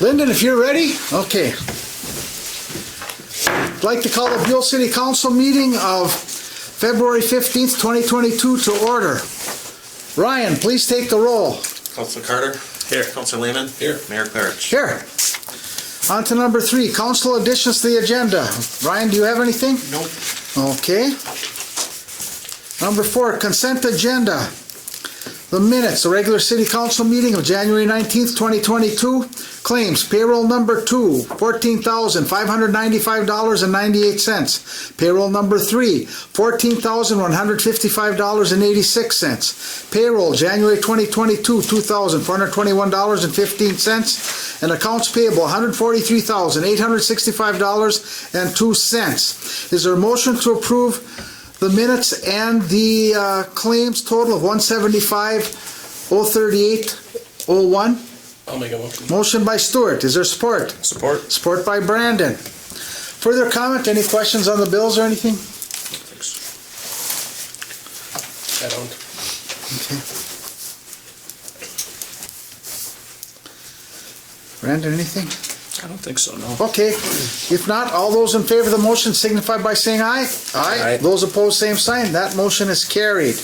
Lyndon, if you're ready, okay. I'd like to call the Buhl City Council meeting of February 15th, 2022 to order. Ryan, please take the roll. Councilor Carter. Here. Councilor Lehman. Here. Mayor Parrish. Here. On to number 3, council additions to the agenda. Ryan, do you have anything? Nope. Okay. Number 4, consent agenda. The minutes, the regular city council meeting of January 19th, 2022. Claims, payroll number 2, $14,595.98. Payroll number 3, $14,155.86. Payroll, January 2022, $2,421.15. And accounts payable, $143,865.02. Is there a motion to approve the minutes and the claims total of $175,038.01? I'll make a motion. Motion by Stewart. Is there support? Support. Support by Brandon. Further comment? Any questions on the bills or anything? I don't. Okay. Brandon, anything? I don't think so, no. Okay. If not, all those in favor of the motion signify by saying aye. Aye. Those opposed, same sign. That motion is carried.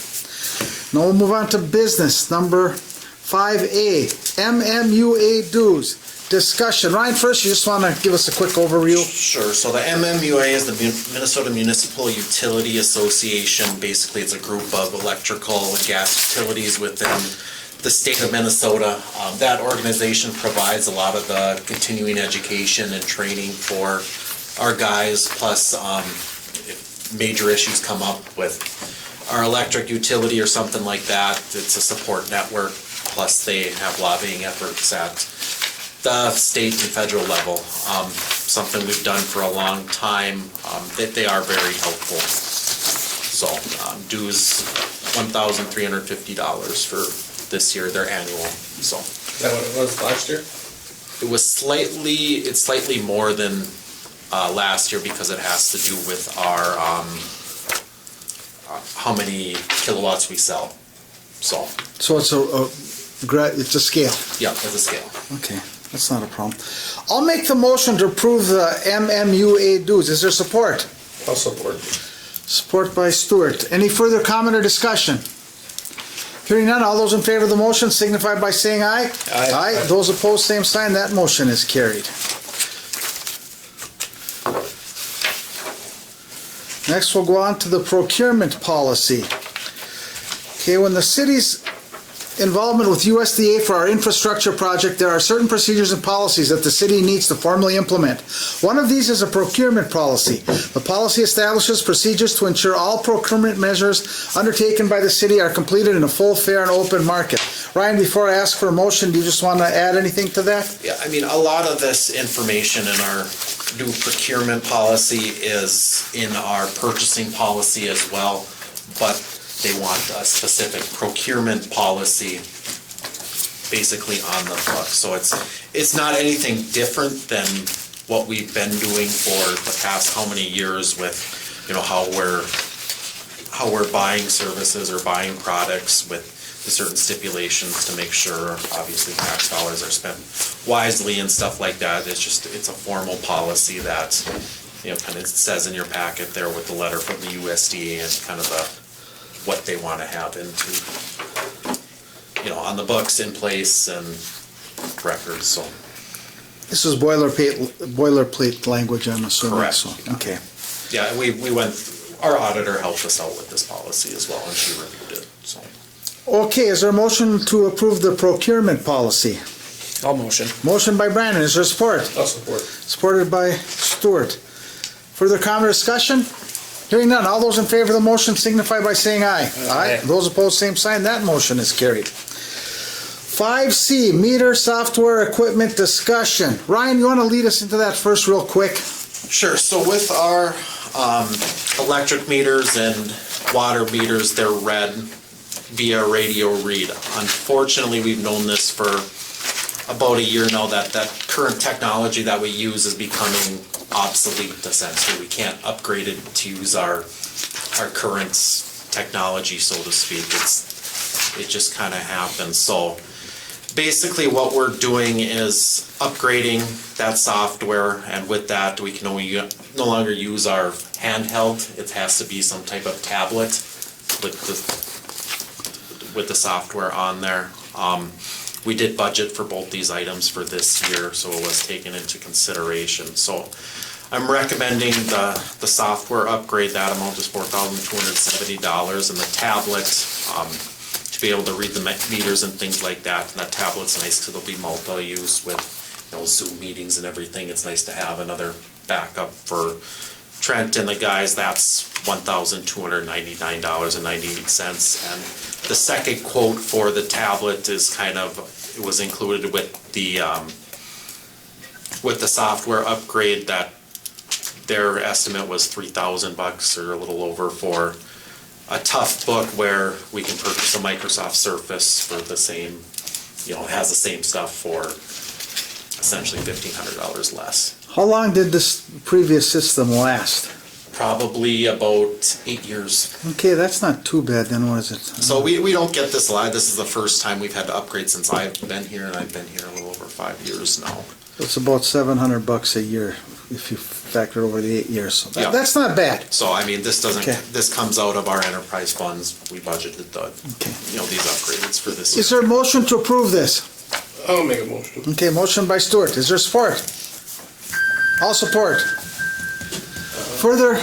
Now we'll move on to business. Number 5A, Mmua dues. Discussion. Ryan, first, you just want to give us a quick overview? Sure. So the Mmua is the Minnesota Municipal Utility Association. Basically, it's a group of electrical and gas utilities within the state of Minnesota. That organization provides a lot of the continuing education and training for our guys, plus if major issues come up with our electric utility or something like that, it's a support network. Plus, they have lobbying efforts at the state and federal level. Something we've done for a long time. They are very helpful. So, dues $1,350 for this year, their annual. So, Is that what it was last year? it was slightly more than last year because it has to do with our how many kilowatts we sell. So, So it's a scale. yeah, it's a scale. Okay, that's not a problem. I'll make the motion to approve the Mmua dues. Is there support? I'll support. Support by Stewart. Any further comment or discussion? Hearing none, all those in favor of the motion signify by saying aye. Aye. Those opposed, same sign. That motion is carried. Next, we'll go on to the procurement policy. Okay, when the city's involvement with USDA for our infrastructure project, there are certain procedures and policies that the city needs to formally implement. One of these is a procurement policy. The policy establishes procedures to ensure all procurement measures undertaken by the city are completed in a full, fair, and open market. Ryan, before I ask for a motion, do you just want to add anything to that? Yeah, I mean, a lot of this information in our new procurement policy is in our purchasing policy as well, but they want a specific procurement policy basically on the book. So it's not anything different than what we've been doing for the past how many years with, you know, how we're buying services or buying products with the certain stipulations to make sure obviously tax dollars are spent wisely and stuff like that. It's a formal policy that, you know, kind of says in your packet there with the letter from the USDA and kind of what they want to have into, you know, on the books, in place, and records. So This is boilerplate language, I'm assuming. Correct. So, okay. yeah, and we went. Our auditor helped us out with this policy as well, and she reviewed it. So Okay, is there a motion to approve the procurement policy? I'll motion. Motion by Brandon, is there support? I'll support. Supported by Stewart. Further comment or discussion? Hearing none, all those in favor of the motion signify by saying aye. Aye. Those opposed, same sign. That motion is carried. 5C, meter software equipment discussion. Ryan, you want to lead us into that first real quick? sure. So with our electric meters and water meters, they're read via radio read. Unfortunately, we've known this for about a year now that current technology that we use is becoming obsolete, essentially. We can't upgrade it to use our current technology, so to speak. It just kind of happens. So Basically, what we're doing is upgrading that software, and with that, we can no longer use our handheld. It has to be some type of tablet with the software on there. We did budget for both these items for this year, so it was taken into consideration. So I'm recommending the software upgrade. That amount is $4,270, and the tablet, to be able to read the meters and things like that. And that tablet's nice because it'll be multi-use with, Zoom meetings and everything. It's nice to have another backup for Trent and the guys. That's $1,299.98. And the second quote for the tablet is it was included with the software upgrade. That their estimate was $3,000 or a little over for a tough book where we can purchase a Microsoft Surface for the same, it has the same stuff for essentially $1,500 less. How long did this previous system last? Probably about 8 years. Okay, that's not too bad then, was it? So we don't get this a lot. This is the first time we've had to upgrade since I've been here, and I've been here a little over 5 years now. It's about $700 a year if you factor over the 8 years. So Yeah. that's not bad. So, this doesn't, Okay. this comes out of our enterprise funds. We budgeted these upgrades for this year. Is there a motion to approve this? I'll make a motion. Okay, motion by Stewart. Is there support? All support. Further?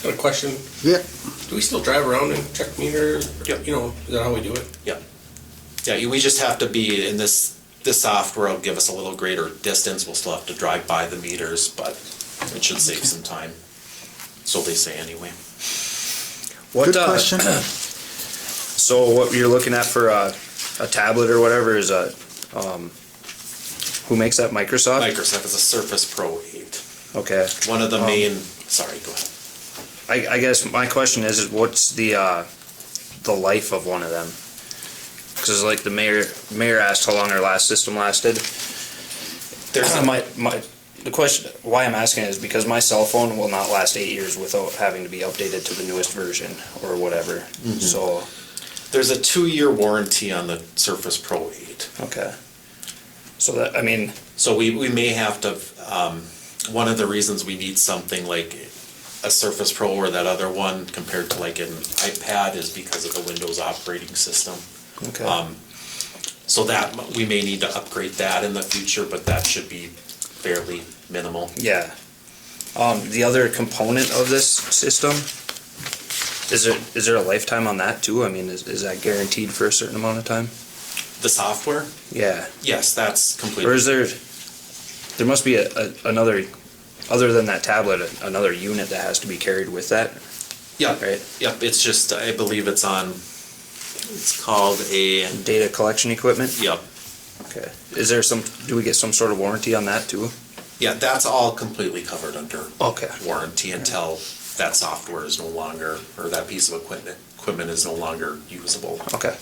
Got a question. Yeah. Do we still drive around and check meters? Yep. Is that how we do it? Yeah, we just have to be in this software will give us a little greater distance. We'll still have to drive by the meters, but it should save some time. So they say anyway. Good question. So what you're looking at for a tablet or whatever is who makes that? Microsoft? Microsoft is a Surface Pro 8. Okay. One of the main, sorry, go ahead. I guess my question is what's the life of one of them? Because like the mayor asked how long our last system lasted. The question why I'm asking is because my cell phone will not last 8 years without having to be updated to the newest version or whatever. Mm-hmm. So there's a 2-year warranty on the Surface Pro 8. okay. So that So we may have to. One of the reasons we need something like a Surface Pro or that other one compared to like an iPad is because of the Windows operating system. okay. So that we may need to upgrade that in the future, but that should be fairly minimal. Yeah. The other component of this system, is there a lifetime on that too? Is that guaranteed for a certain amount of time? The software? Yeah. Yes, that's completely. Or is there must be another, other than that tablet, another unit that has to be carried with that? Yeah, Right? yep, it's just, I believe it's called a, Data collection equipment? yep. Okay. Do we get some sort of warranty on that too? Yeah, that's all completely covered under Okay. warranty until that software is no longer, or that piece of equipment is no longer usable. Okay.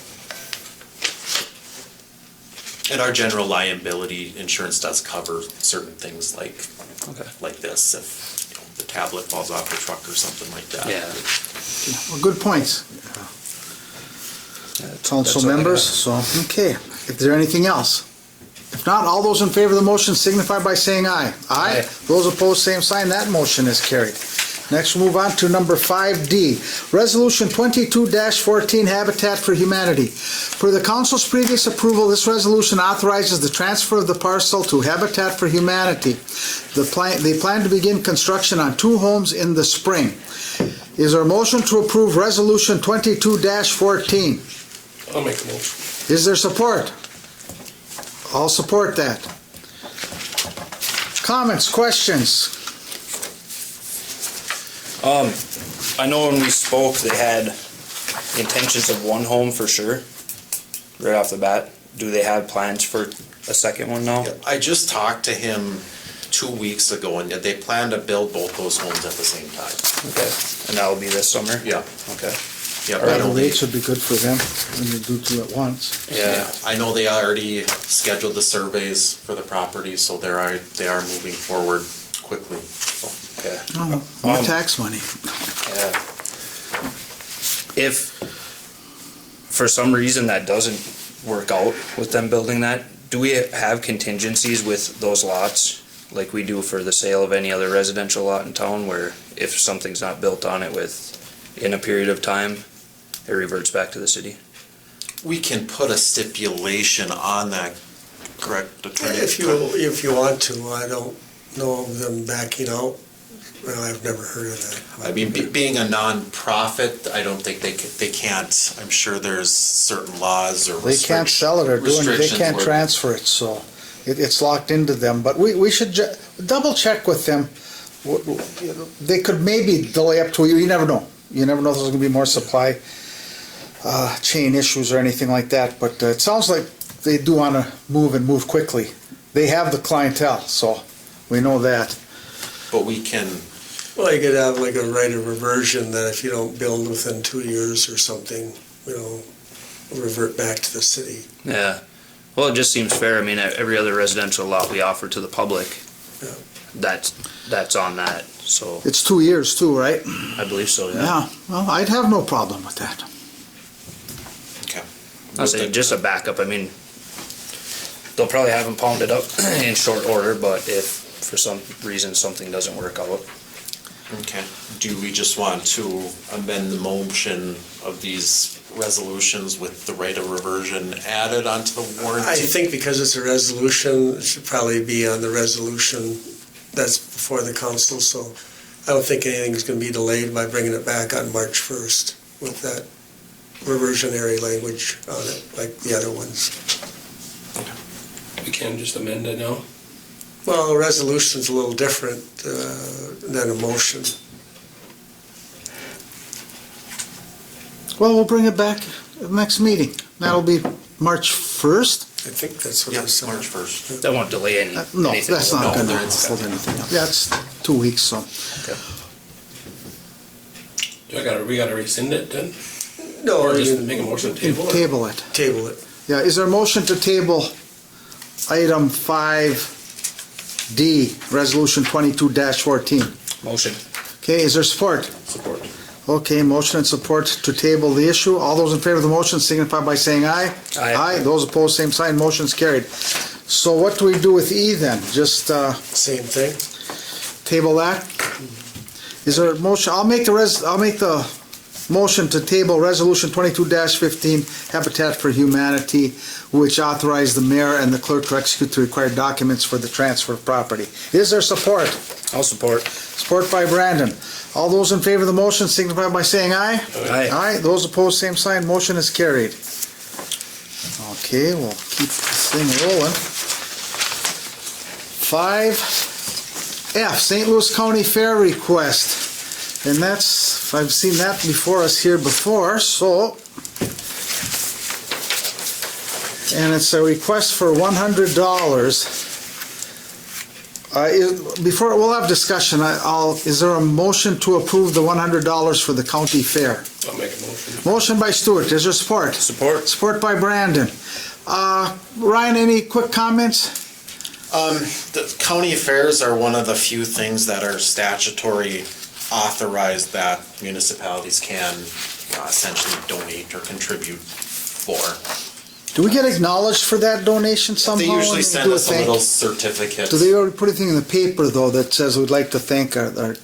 And our general liability insurance does cover certain things like this, if the tablet falls off the truck or something like that. Yeah. Well, good points. Council that's all I members, got. so, okay. If there's anything else? If not, all those in favor of the motion signify by saying aye. Aye. Those opposed, same sign. That motion is carried. Next, we'll move on to number 5D, Resolution 22-14, Habitat for Humanity. Per the council's previous approval, this resolution authorizes the transfer of the parcel to Habitat for Humanity. They plan to begin construction on 2 homes in the spring. Is there a motion to approve Resolution 22-14? I'll make a motion. Is there support? I'll support that. Comments, questions? I know when we spoke, they had intentions of 1 home for sure, right off the bat. Do they have plans for a second one now? I just talked to him 2 weeks ago, and they plan to build both those homes at the same time. Okay. And that will be this summer? Yeah. Okay. Yeah, The rates would be good for them when you do 2 at once. Yeah. I know they already scheduled the surveys for the property, so they are moving forward quickly. So, Okay. Oh, more tax money. Yeah. If for some reason that doesn't work out with them building that, do we have contingencies with those lots? Like we do for the sale of any other residential lot in town, where if something's not built on it in a period of time, it reverts back to the city? We can put a stipulation on that, correct, Attorney? If you want to, I don't know of them backing out. Well, I've never heard of that. I mean, being a non-profit, I don't think they can't, I'm sure there's certain laws or They can't sell it or do anything, they can't transfer it, so it's locked into them. But we should double check with them. They could maybe delay up to, you never know. You never know if there's gonna be more supply chain issues or anything like that, but it sounds like they do wanna move and move quickly. They have the clientele, so we know that. But we can, Well, you could have like a right of reversion that if you don't build within 2 years or something, revert back to the city. Yeah. Well, it just seems fair. I mean, every other residential lot we offer to the public, Yeah. that's on that, so It's 2 years too, right? I believe so, yeah. Yeah, well, I'd have no problem with that. okay. I'll say just a backup. I mean, they'll probably have them pounded up in short order, but if for some reason something doesn't work out. Okay, do we just want to amend the motion of these resolutions with the right of reversion added onto the warranty? I think because it's a resolution, it should probably be on the resolution that's before the council, so I don't think anything's gonna be delayed by bringing it back on March 1st with that reversionary language on it, like the other ones. We can just amend it now. Well, a resolution's a little different than a motion. Well, we'll bring it back at the next meeting. That'll be March 1st? I think that's what I Yes, said. March 1st. That won't delay No, anything. that's not No, gonna that's- hold anything up. Yeah, it's 2 weeks, so. We gotta rescind it then? No, Or you just can make a motion to table it? Table it. table it. Yeah, is there a motion to table item 5D, resolution 22-14? Motion. Okay, is there support? Support. Okay, motion and support to table the issue. All those in favor of the motion signify by saying aye. Aye. Those opposed, same sign. Motion's carried. So what do we do with E then? Just Same thing. table that? Is there a motion? I'll make the motion to table resolution 22-15, Habitat for Humanity, which authorized the mayor and the clerk to execute the required documents for the transfer of property. Is there support? I'll support. Support by Brandon. All those in favor of the motion signify by saying aye. Aye. Aye. Those opposed, same sign. Motion is carried. Okay, we'll keep this thing rolling. 5F, St. Louis County Fair request. And that's, I've seen that before us here before, so. And it's a request for $100. Before, we'll have discussion. Is there a motion to approve the $100 for the county fair? I'll make a motion. Motion by Stewart. Is there support? Support. Support by Brandon. Ryan, any quick comments? The county affairs are one of the few things that are statutory authorized that municipalities can essentially donate or contribute for. Do we get acknowledged for that donation somehow? They when usually we send do us a thank- little certificate. Do they already put anything in the paper though that says we'd like to thank our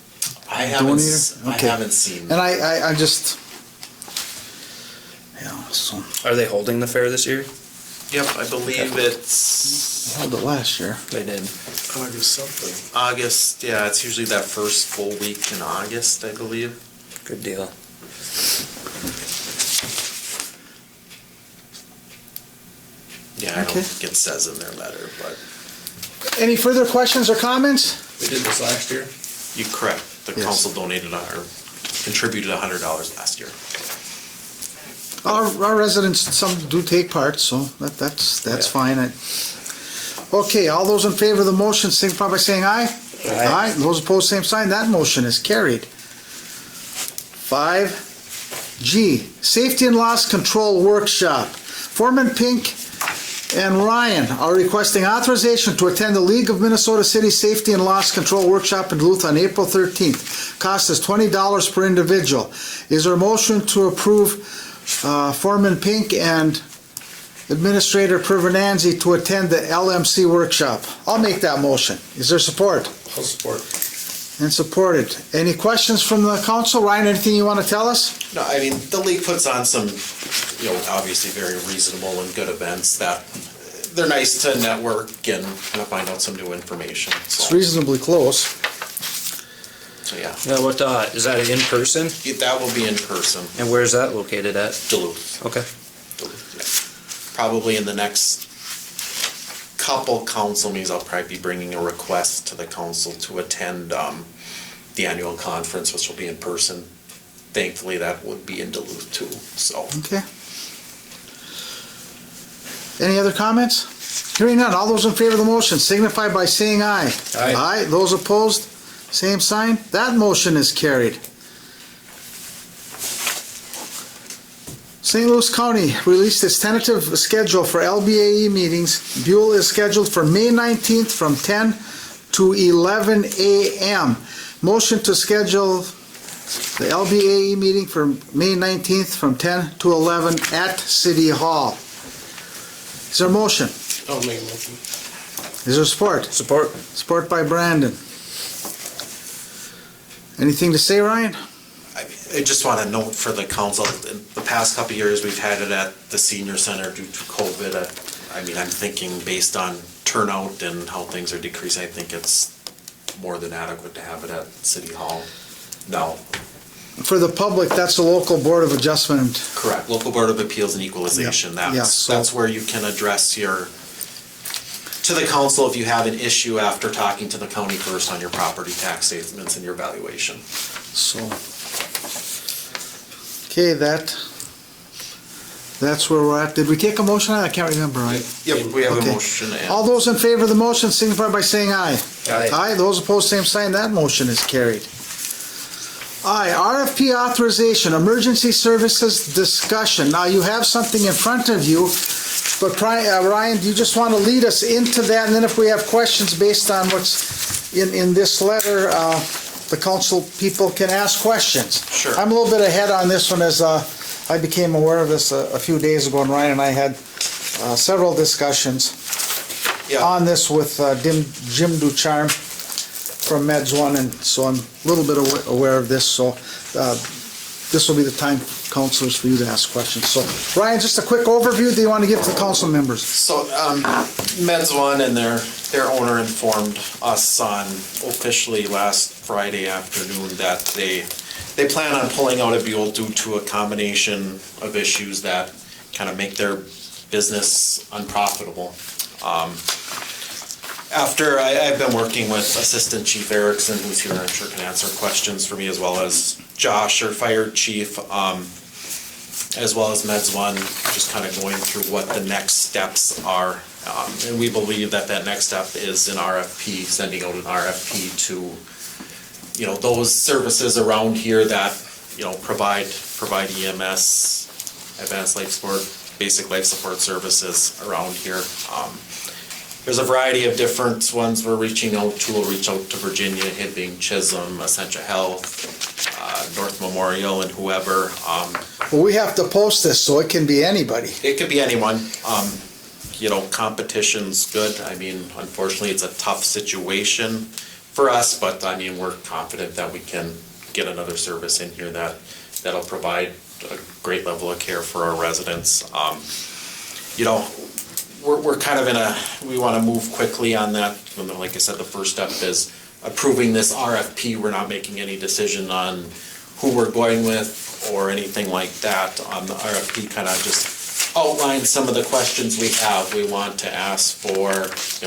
I haven't, donator? I Okay. haven't seen. And I just, so, Are they holding the fair this year? Yep, I believe it's I held it last year. They did. August something. August. Yeah, it's usually that first full week in August, I believe. Good deal. Yeah, I don't Okay. think it says in their letter, but Any further questions or comments? We did this last year. you're correct. The Yes. council donated or contributed $100 last year. Our residents, some do take part, so that's Yeah. fine. Okay, all those in favor of the motion signify by saying aye. Aye. Those opposed, same sign. That motion is carried. 5G, Safety and Loss Control Workshop. Foreman Pink and Ryan are requesting authorization to attend the League of Minnesota City Safety and Loss Control Workshop in Duluth on April 13th. Cost is $20 per individual. Is there a motion to approve Foreman Pink and Administrator Pervenanzi to attend the LMC workshop. I'll make that motion. Is there support? I'll support. And supported. Any questions from the council? Ryan, anything you want to tell us? No, I mean, the league puts on some, obviously very reasonable and good events that they're nice to network and kind of find out some new information. It's So, reasonably close. yeah, Yeah, what, is that in person? that will be in person, And where's that located at? Duluth. Okay. Probably in the next couple council meetings, I'll probably be bringing a request to the council to attend the annual conference, which will be in person. Thankfully, that would be in Duluth too, so. Okay. Any other comments? Hearing none. All those in favor of the motion signify by saying aye. Aye. Aye. Those opposed, same sign. That motion is carried. St. Louis County released its tentative schedule for LBAE meetings. Buhl is scheduled for May 19th from 10 to 11 a.m. Motion to schedule the LBAE meeting for May 19th from 10 to 11 at City Hall. Is there a motion? I'll make a motion. Is there support? Support. Support by Brandon. Anything to say, Ryan? I just want to note for the council, in the past couple of years, we've had it at the senior center due to COVID. I mean, I'm thinking based on turnout and how things are decreasing, I think it's more than adequate to have it at City Hall. No, For the public, that's the local board of adjustment. correct. Local Board of Appeals and Equalization, Yeah, so- that's where you can address to the council if you have an issue after talking to the county first on your property tax statements and your valuation. So, okay, that's where we're at. Did we take a motion? I can't remember, right? Yep, we have a Okay. motion and. All those in favor of the motion signify by saying aye. Aye. Aye, those opposed, same sign. That motion is carried. Aye, RFP authorization, emergency services discussion. Now, you have something in front of you, but Ryan, do you just want to lead us into that? And then if we have questions based on what's in this letter, the council people can ask questions. Sure. I'm a little bit ahead on this one as I became aware of this a few days ago, and Ryan and I had several discussions Yeah. on this with Jim Ducharme from Meds One, and so I'm a little bit aware of this, so this will be the time, councilors, for you to ask questions. So, Ryan, just a quick overview, do you want to give to the council members? So, Meds One and their owner informed us on officially last Friday afternoon that they plan on pulling out of Buhl due to a combination of issues that kind of make their business unprofitable. After I've been working with Assistant Chief Erickson, who's here, I'm sure can answer questions for me, as well as Josh, our fire chief, as well as Meds One, just kind of going through what the next steps are. And we believe that next step is an RFP, sending out an RFP to, those services around here that, provide EMS, advanced life support, basic life support services around here. There's a variety of different ones we're reaching out to. We'll reach out to Virginia, Hibbing, Chisholm, Essentia Health, North Memorial, and whoever. Well, we have to post this, so it can be anybody. It could be anyone. Competition's good. I mean, unfortunately, it's a tough situation for us, but I mean, we're confident that we can get another service in here that'll provide a great level of care for our residents. We're kind of we want to move quickly on that. Like I said, the first step is approving this RFP. We're not making any decision on who we're going with or anything like that. The RFP kind of just outlines some of the questions we have. We want to ask for,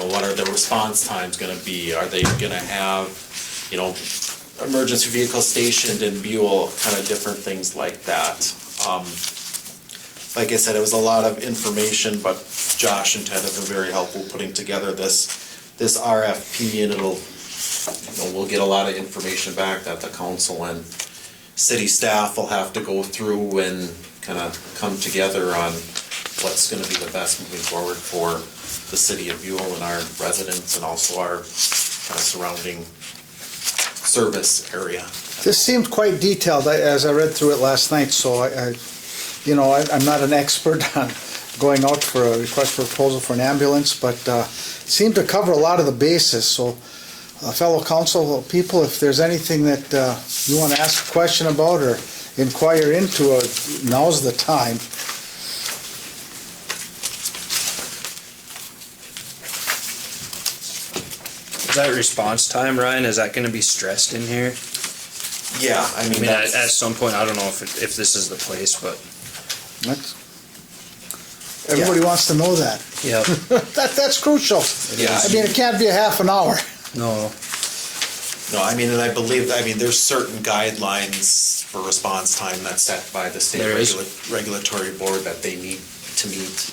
what are the response times going to be? Are they going to have, emergency vehicles stationed in Buhl, kind of different things like that. Like I said, it was a lot of information, but Josh and Ted have been very helpful putting together this RFP, and we'll get a lot of information back that the council and city staff will have to go through and kind of come together on what's going to be the best moving forward for the city of Buhl and our residents, and also our kind of surrounding service area. This seemed quite detailed as I read through it last night, so I'm not an expert going out for a request for proposal for an ambulance, but seemed to cover a lot of the bases. So, fellow council people, if there's anything that you want to ask a question about or inquire into, now's the time. That response time, Ryan, is that gonna be stressed in here? Yeah, I I mean, mean, at that's, some point, I don't know if this is the place, but. Everybody wants to know that. Yeah. That's crucial. Yeah. I mean, it can't be a half an hour. No. no, I mean, and I believe, there's certain guidelines for response time that's set by the state There is. regulatory board that they need to meet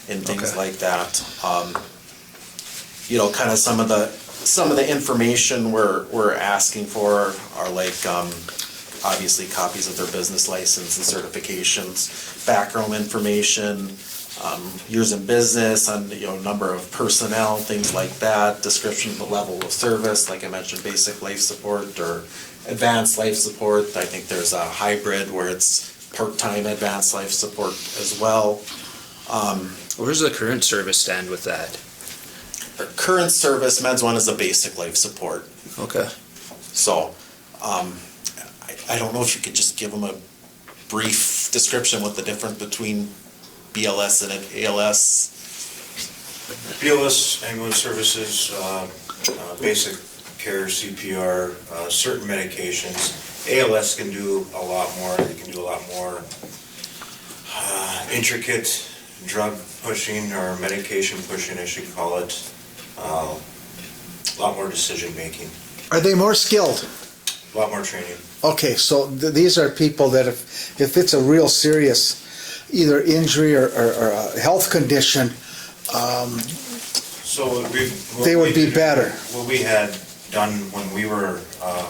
and things Okay. like that. Kind of some of the information we're asking for are like, obviously copies of their business license and certifications, background information, years in business, and number of personnel, things like that, description of the level of service, like I mentioned, basic life support or advanced life support. I think there's a hybrid where it's part-time advanced life support as well. Where's the current service stand with that? Our current service, men's one is a basic life support. Okay. So, I don't know if you could just give them a brief description what the difference between BLS and an ALS. BLS ambulance services, basic care, CPR, certain medications. ALS can do a lot more. They can do a lot more intricate drug pushing or medication pushing, I should call it. A lot more decision making, Are they more skilled? a lot more training. Okay, so these are people that if it's a real serious either injury or a health condition, So they would be better. What we had done when we were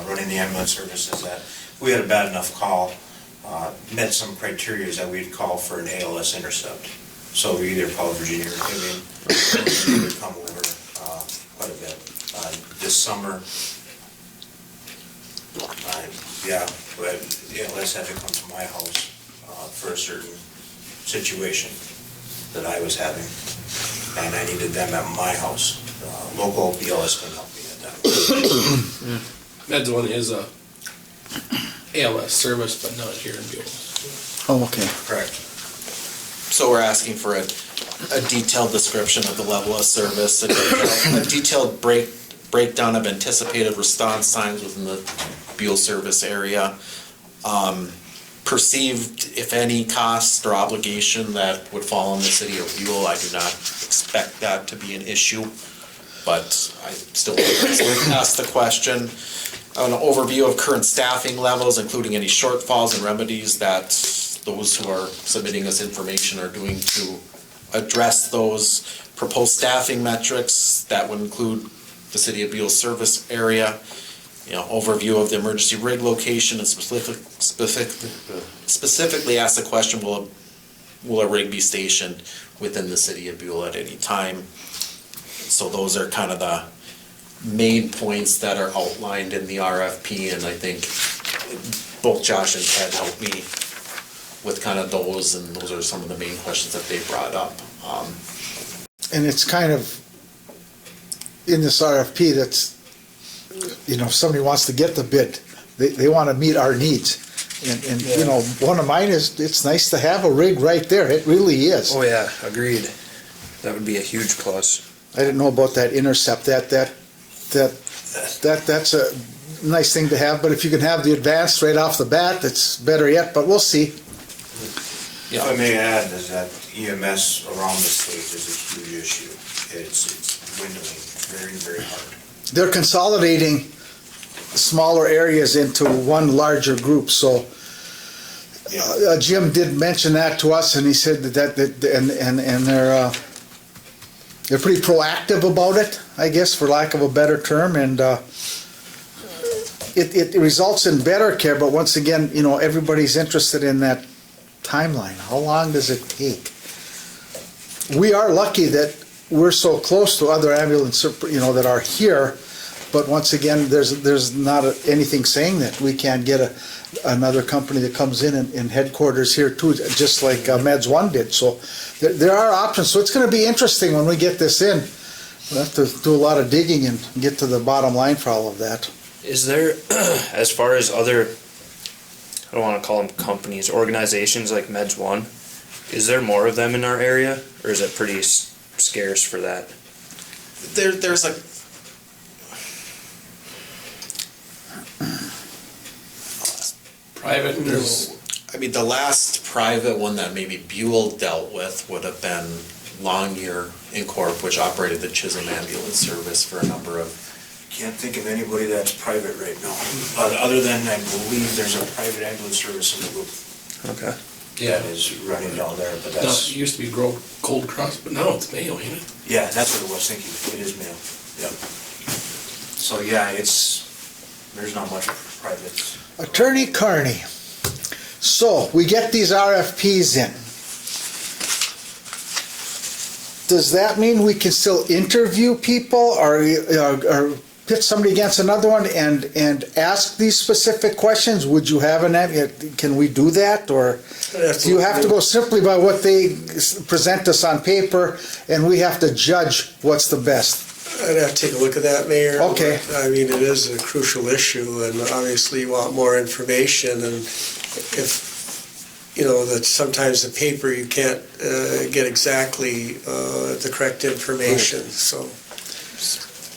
running the ambulance service is that we had a bad enough call, met some criteria that we'd call for an ALS intercept. So we either call Virginia or Vivian, or we would come over quite a bit. This summer, but ALS had to come to my house for a certain situation that I was having, and I needed them at my house. Local BLS couldn't help me at that. Med's one is a ALS service, but not here in Buhl. Oh, okay. Correct. So we're asking for a detailed description of the level of service, a detailed breakdown of anticipated response times within the Buhl service area. Perceived, if any, cost or obligation that would fall on the city of Buhl. I do not expect that to be an issue, but I still ask the question. An overview of current staffing levels, including any shortfalls and remedies that those who are submitting us information are doing to address those. Proposed staffing metrics that would include the city of Buhl service area. Overview of the emergency rig location, and specifically ask the question, will a rig be stationed within the city of Buhl at any time? So those are kind of the main points that are outlined in the RFP, and I think both Josh and Ted helped me with kind of those, and those are some of the main questions that they brought up. And it's kind of in this RFP that's, if somebody wants to get the bid, they want to meet our needs. And one of mine is, it's nice to have a rig right there. It really is. Oh, yeah, agreed. That would be a huge plus. I didn't know about that intercept. That's a nice thing to have, but if you can have the advanced right off the bat, that's better yet, but we'll see. If I may add, is that EMS around the state is a huge issue. It's dwindling very, very hard. They're consolidating smaller areas into one larger group, so Jim did mention that to us, and he said that they're pretty proactive about it, I guess, for lack of a better term, and it results in better care, but once again, everybody's interested in that timeline. How long does it take? We are lucky that we're so close to other ambulance, that are here. But once again, there's not anything saying that we can't get another company that comes in and headquarters here too, just like Meds One did. So there are options. So it's going to be interesting when we get this in. We'll have to do a lot of digging and get to the bottom line for all of that. Is there, as far as other, I don't want to call them companies, organizations like Meds One, is there more of them in our area, or is it pretty scarce for that? There's a Private, there's, I mean, the last private one that maybe Buhl dealt with would have been Longyear Incorp., which operated the Chisholm ambulance service for a number of. Can't think of anybody that's private right now. Other than, I believe there's a private ambulance service in the group Okay. yeah. that is running down there, but No, that's, it used to be Cold Cross, but now it's Mayo, ain't it? yeah, that's what I was thinking. It is mail, yep. So, yeah, there's not much private. Attorney Carney. So we get these RFPs in. Does that mean we can still interview people or pit somebody against another one and ask these specific questions? Would you have can we do that, or do you have to go simply by what they present us on paper and we have to judge what's the best? I'd have to take a look at that, Mayor. Okay. I mean, it is a crucial issue, and obviously you want more information, and if, that sometimes the paper, you can't get exactly the correct information, so.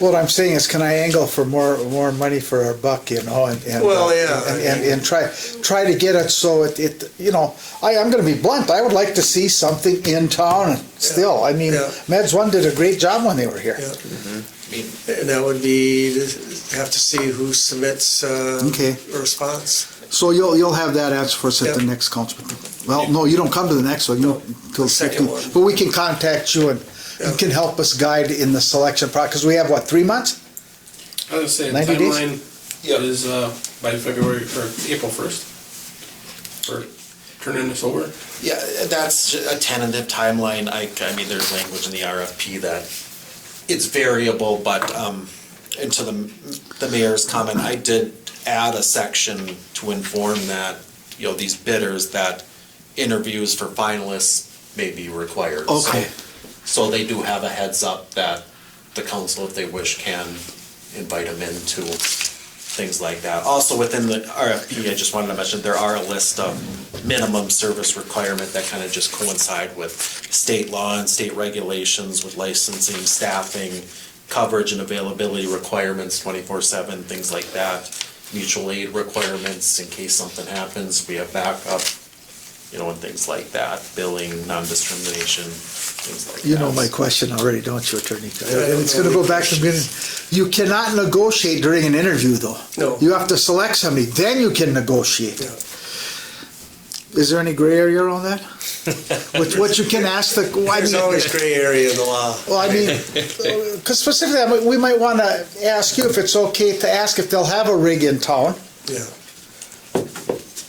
What I'm saying is, can I angle for more money for our buck, and Well, yeah. and try to get it so I'm going to be blunt. I would like to see something in town still. I mean, Yeah. Meds One did a great job when they were here. Yeah. I mean, And that would be, have to see who submits Okay. a response. So you'll have that answer for us at the Yeah. next council meeting. Well, no, you don't come to the next one. Till The second one. But we can contact you and you can help us guide in the selection process. Because we have 3 months? I was gonna say, the 90 days? timeline is by February, or April 1st, for turning this over. yeah, that's a tentative timeline. I mean, there's language in the RFP that it's variable, but and to the mayor's comment, I did add a section to inform that, these bidders, that interviews for finalists may be required. Okay. So they do have a heads up that the council, if they wish, can invite them into things like that. Also, within the RFP, I just wanted to mention, there are a list of minimum service requirement that kind of just coincide with state law and state regulations with licensing, staffing, coverage and availability requirements 24/7, things like that. Mutual aid requirements in case something happens, we have backup, and things like that. Billing, non-discrimination, things like that. You know my question already, don't you, Attorney? I don't It's going to know go the back to the beginning. You cannot negotiate during an interview, though. No. You have to select somebody, then you can negotiate. Yeah. Is there any gray area around that? What you can ask the... There's always gray area in the law. Well, I mean, because specifically, we might want to ask you if it's okay to ask if they'll have a rig in town. Yeah.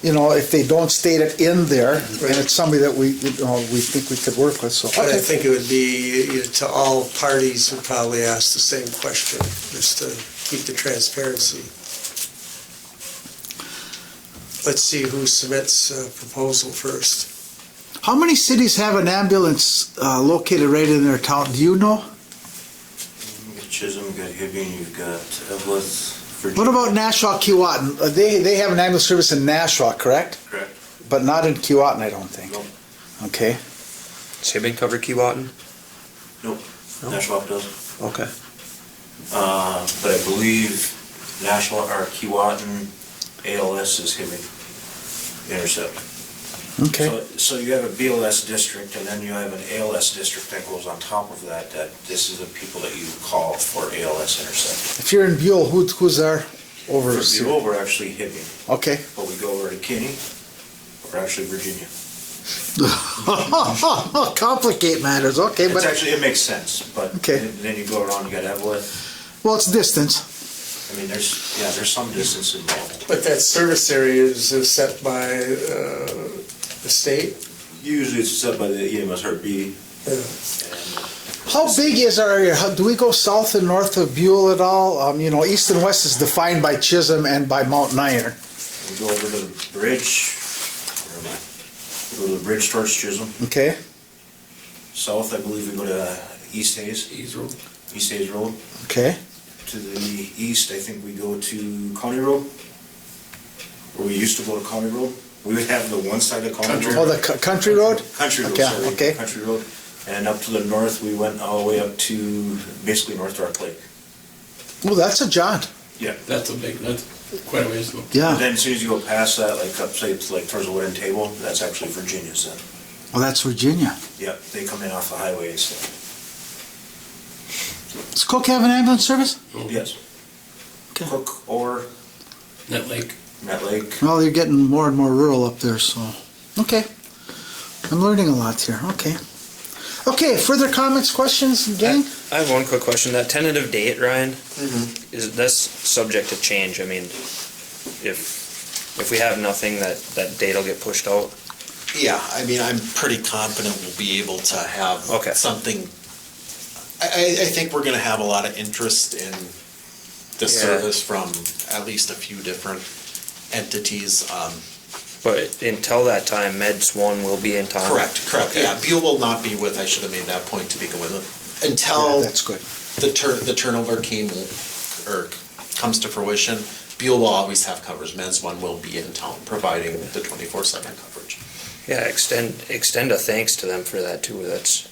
If they don't state it in there, and it's somebody that we think we could work with, so. But I Okay. think it would be, to all parties would probably ask the same question, just to keep the transparency. Let's see who submits a proposal first. How many cities have an ambulance located right in their town? Do you know? You've got Chisholm, you've got Hibbing, you've got Evlith, Virginia. What about Nashua, Keewatin? They have an ambulance service in Nashua, correct? Correct. But not in Keewatin, I don't think. Nope. Okay. Has Hibbing covered Keewatin? Nope, No. Nashua doesn't. Okay. But I believe Nashua, or Keewatin, ALS is Hibbing Intercept. Okay. So you have a BLS district, and then you have an ALS district that goes on top of that this is the people that you call for ALS Intercept. If you're in Buhl, who's our overseer? For Buhl, we're actually Hibbing, Okay. but we go over to Kinney, we're actually Virginia. Complicate matters, okay, It's but, actually, it makes sense, but Okay. then you go around, you got Evlith. well, it's distance. I mean, there's some distance involved. But that service area is set by the state? Usually it's set by the EMSRB, Yeah. and How big is our area? Do we go south and north of Buhl at all? You know, east and west is defined by Chisholm and by Mountain Iron. We go over to the bridge, where am I? We go to the bridge towards Chisholm. Okay, South, I believe we go to East Hayes, Ease Road. East Hayes Road. okay. To the east, I think we go to County Road, where we used to go to County Road. We would have the one side of County Country. Oh, Road. the country road? Country Road, Okay, sorry. okay. Country Road. And up to the north, we went all the way up to basically North Dark Lake. Oh, that's a jaunt. Yeah. That's quite a ways though. But Yeah. then as soon as you go past that, like up, say, like towards the wooden table, that's actually Virginia's then. Well, that's Virginia. Yep, they come in off the highway, so, Does Cook have an ambulance service? yes. Okay. Cook or Net Lake. Net Lake. Well, you're getting more and more rural up there, so, okay. I'm learning a lot here, okay. Okay, further comments, questions, gang? I have one quick question. That tentative date, Ryan, is that's subject to change. I mean, if we have nothing, that date will get pushed out. Yeah, I mean, I'm pretty confident we'll be able to have Okay. something. I think we're gonna have a lot of interest in this Yeah. service from at least a few different entities. But until that time, Meds 1 will be in town. Correct, Okay. yeah, Buhl will not be with, I should have made that point to begin with. Yeah, Until that's good. the turnover comes to fruition, Buhl will always have coverage. Meds 1 will be in town, providing the 24/7 coverage. Yeah, extend a thanks to them for that too. That's,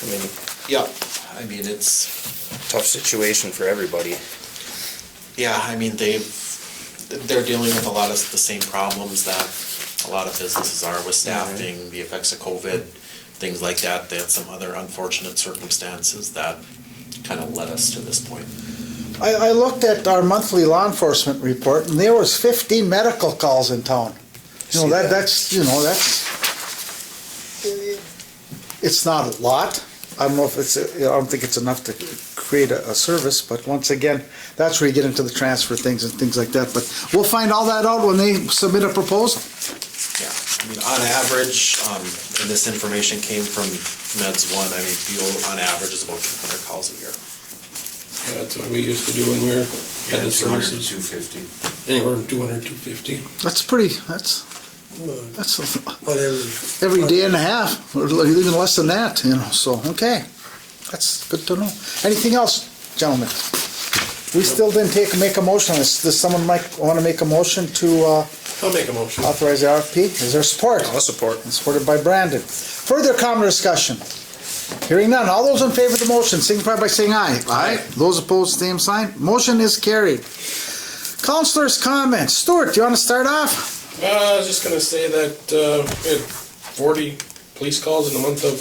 I mean, Yeah, I mean, it's, tough situation for everybody. yeah, I mean, they're dealing with a lot of the same problems that a lot of businesses are with staffing, the effects of COVID, things like that. They had some other unfortunate circumstances that kind of led us to this point. I looked at our monthly law enforcement report, and there was 15 medical calls in town. You know, that's, it's not a lot. I don't know if I don't think it's enough to create a service, but once again, that's where you get into the transfer things and things like that. But we'll find all that out when they submit a proposal. Yeah, I mean, on average, and this information came from Meds 1, I mean, Buhl on average is about 200 calls a year. Yeah, that's what we used to do when we were Yeah, at the 200 to services. 250. Anywhere from 200 to 250. That's Whatever. every day and a half, or even less than that, so, okay. That's good to know. Anything else, gentlemen? We still didn't make a motion on this. Does someone want to make a motion to I'll make a motion. authorize the RFP? Is there support? I'll support. And supported by Brandon. Further comment or discussion? Hearing none. All those in favor of the motion signify by saying aye. Aye. Those opposed, same sign. Motion is carried. Councilors' comments. Stuart, do you want to start off? I was just gonna say that we had 40 police calls in the month of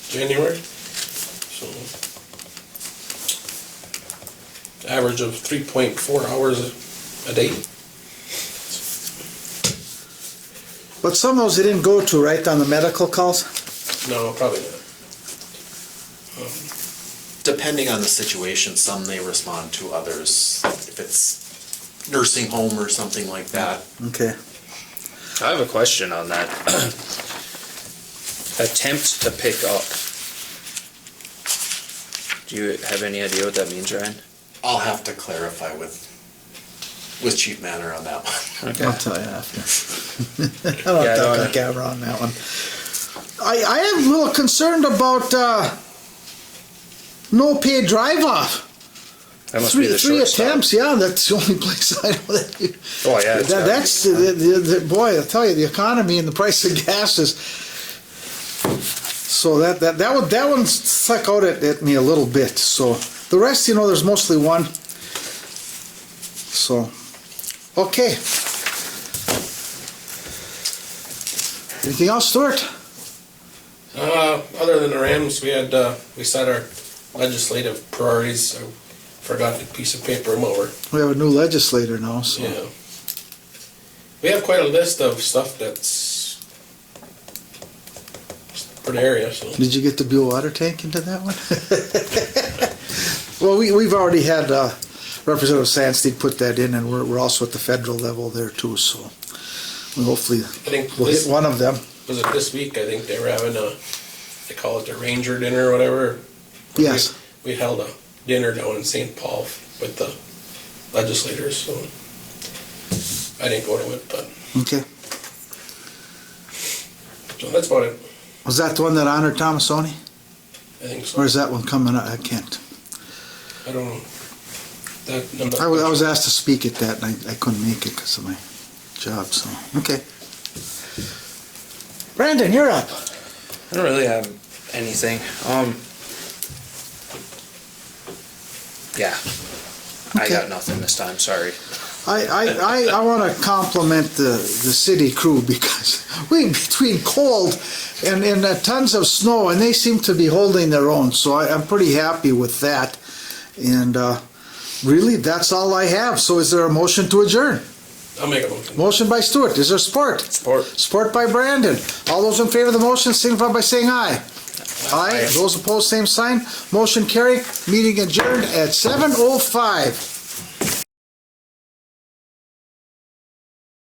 January. So, average of 3.4 hours a day. But some of those they didn't go to, right, on the medical calls? No, probably not. Depending on the situation, some may respond to others, if it's nursing home or something like that. Okay. I have a question on that. Attempt to pick up. Do you have any idea what that means, Ryan? I'll have to clarify with Chief Manor on that one. Okay. I'll tell you after. I don't Yeah, I talk don't on camera on that one. I am a little concerned about no paid drive-off. That must be the Three short stop. attempts, yeah, that's the only place I know that you... Oh, yeah. it's gotta be. That's, boy, I'll tell you, the economy and the price of gas is... So that one stuck out at me a little bit, so... The rest, there's mostly one. So, okay. Anything else, Stuart? Other than the Rams, we set our legislative priorities. I forgot a piece of paper over. We have a new legislator now, so... Yeah. We have quite a list of stuff that's for the area, so. Did you get the Buhl water tank into that one? Well, we've already had Representative Sandstein put that in, and we're also at the federal level there too, so we hopefully we'll hit one of them. Was it this week? I think they were having they call it the Ranger dinner or whatever. Yes. We held a dinner down in St. Paul with the legislators, so I didn't go to it, but, Okay. so that's about it. Was that the one that honored Thomasoni? I think Or so. is that one coming up? I can't. I don't know. That, I'm not. I was asked to speak at that and I couldn't make it because of my job, so, okay. Brandon, you're up. I don't really have anything. Yeah. I Okay. got nothing this time, sorry. I want to compliment the city crew because between cold and tons of snow, and they seem to be holding their own, so I'm pretty happy with that. And really, that's all I have. So is there a motion to adjourn? I'll make a motion. Motion by Stuart. Is there support? Support. Support by Brandon. All those in favor of the motion signify by saying aye. Aye. Those opposed, same sign. Motion carried. Meeting adjourned at 7:05.